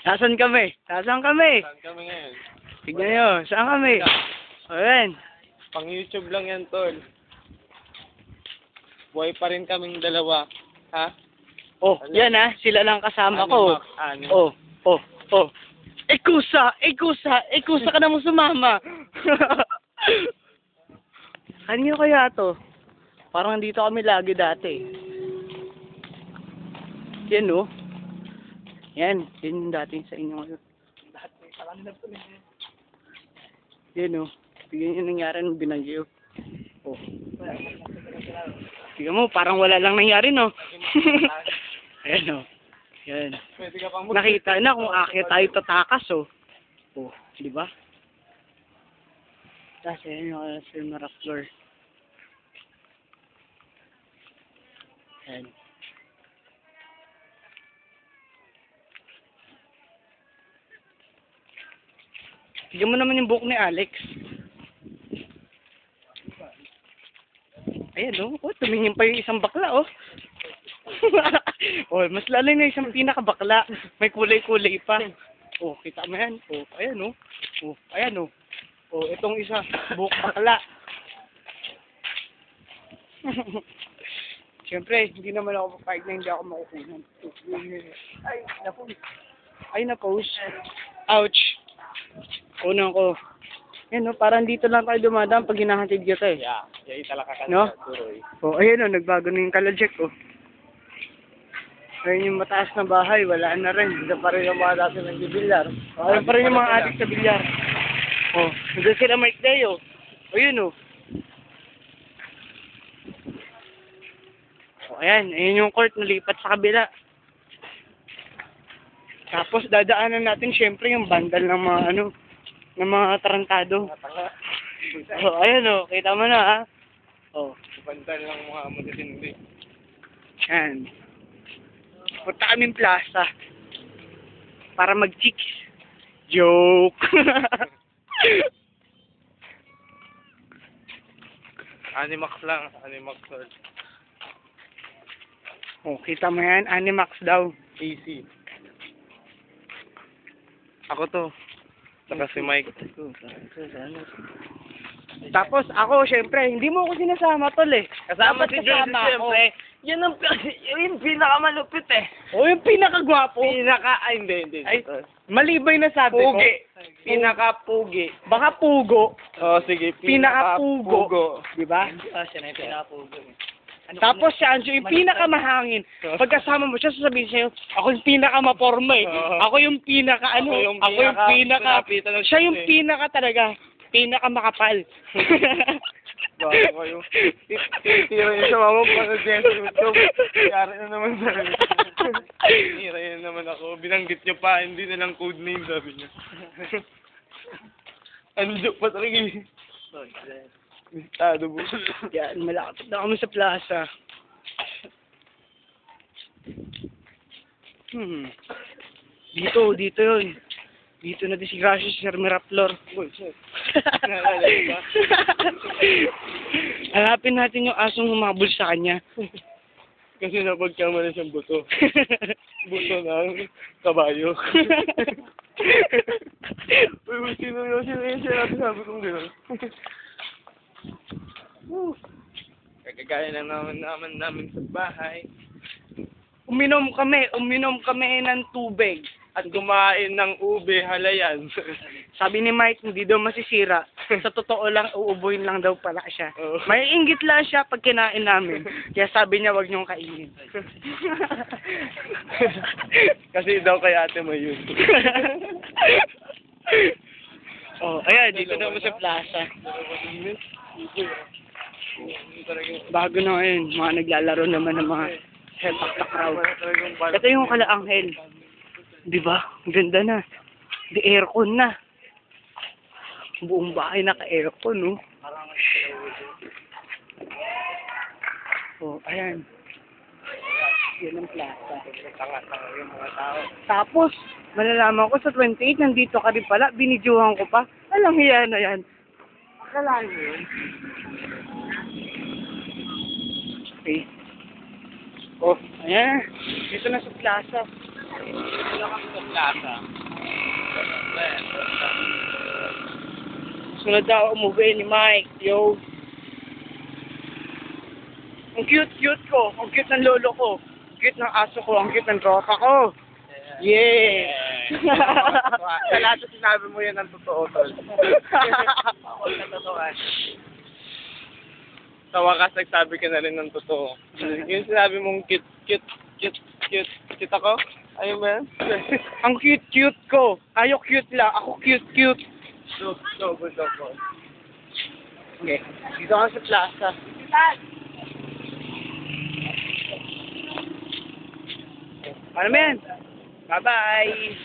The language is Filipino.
Nasaan kami? Nasaan kami? Saan kami ngayon? Tignan nyo, saan kami? Ayan. Pang YouTube lang yan, tol. Buhay pa rin kaming dalawa. Ha? Oh, yan ha, sila lang kasama ko. Oh, oh, oh. Ikusa ka na mo sumama. Kanino kaya to? Parang dito kami lagi dati. Yan oh. Yan yung dating sa inyo ngayon. Yan oh. Bigyan yung nangyari nung binagyo. Oh. Tignan mo, parang wala lang nangyari no. Ayan o. Yan. Nakita na kung akit tayo tatakas o. O, di ba? Tapos ayan yung Silmaraclor. Ayan. Tignan mo naman yung buhok ni Alex. Ayan o. Oh, tumingin pa yung isang bakla o. Oh, mas lalo na isang pinakabakla. May kulay-kulay pa. Oh, kita mo yan. Oh, ayan oh. Oh, ayan oh. Oh, itong isa, buhok bakla. Siyempre, hindi naman ako papayag na hindi ako makukunan. Ay, na-post. Ay, na-post. Ouch. Kunan ko. Yan oh, parang dito lang tayo dumadaan pag hinahatid kita eh. Yeah, yay talaga ka No? tuloy. Oh, ayan oh, nagbago na yung kalajek oh. Ayun yung mataas na bahay, wala na rin. Dito pa rin yung mga dati nag-bilyar. Ayun pa rin yung mga adik sa bilyar. Oh, nandun sila Mike Deo. O yun oh. O ayan, ayun yung court nalipat sa kabila. Tapos dadaanan natin syempre yung bandal ng mga ano, ng mga tarantado. Oh, ayan oh, kita mo na ha. Oh, Bandal ng mga matitindi. yan. Punta kaming plaza para mag-chicks. Joke! Animax lang, Animax. Oh, kita mo yan, Animax daw. Easy. Ako to. Saka si Mike. Tapos ako, syempre, hindi mo ako sinasama tol eh. Kasama Dapat si Joyce, kasama ako. siyempre. Yun yung pinakamalupit eh. Oh, yung pinakagwapo. Hindi. Ay, malibay na sabi ko. Pugi. Pinaka-pugi. Baka pugo. Oh, sige. Pinaka-pugo. Di ba? Siya na yung pinaka-pugo. Tapos si Anjo yung pinakamahangin. Pagkasama mo siya, sasabihin sa'yo, ako yung pinakamaporma eh. Ako yung pinaka-ano. Ako yung pinaka... Siya yung pinaka talaga. Pinakamakapal. Bago yung tira yun sa mama para dyan sa YouTube. Kaya na naman sa akin. Tira yun naman ako. Binanggit niyo pa, hindi na lang code name sabi niya. Anjo pa talaga eh. Mistado po. Yan, malapit na kami sa plaza. Dito yun. Dito na disgrasya si Sir Miraflor. Boy, shit. Hanapin natin yung asong humabol sa kanya. Kasi napagkamala siyang buto. Buto ng kabayo. Uy, sino yun? Sabi kong gano'n. Kagagaya lang namin sa bahay. Uminom kami ng tubig. At kumain ng ube halayan. Sabi ni Mike, hindi daw masisira. Sa totoo lang, uubuhin lang daw pala siya. Oo. May inggit lang siya pag kinain namin. Kaya sabi niya, wag niyong kainin. Kasi daw kay ate mo yun. Oh, ayan, dito na mo sa plaza. Bago na ngayon, mga naglalaro naman ng mga sepak takraw. Ito yung Kalaanghel. Di ba? Ang ganda na. Di aircon na. Buong bahay naka-aircon, no? Oh, ayan. Yan ang plaza. Tanga-tanga yung mga tao. Tapos, malalaman ko sa 28, nandito ka rin pala. Binidyohan ko pa. Alang hiya na yan. Akalain mo yun. Okay. Oh, ayan. Dito na sa plaza. Wala kang sa plaza. Sunod daw umuwi ni Mike, yo. Ang cute ko, ang cute ng lolo ko, ang cute ng aso ko, ang cute ng tropa ko. Yeah! Sa lahat na sinabi mo yan ang totoo, tol. Ako na totoo. Sa wakas, nagsabi ka na rin ng totoo. Yung sinabi mong cute ako? Ayun ba yan? Ang cute ko. Kayo cute lang, ako cute. Double. Okay, dito ka sa plaza. Ano men? Bye-bye!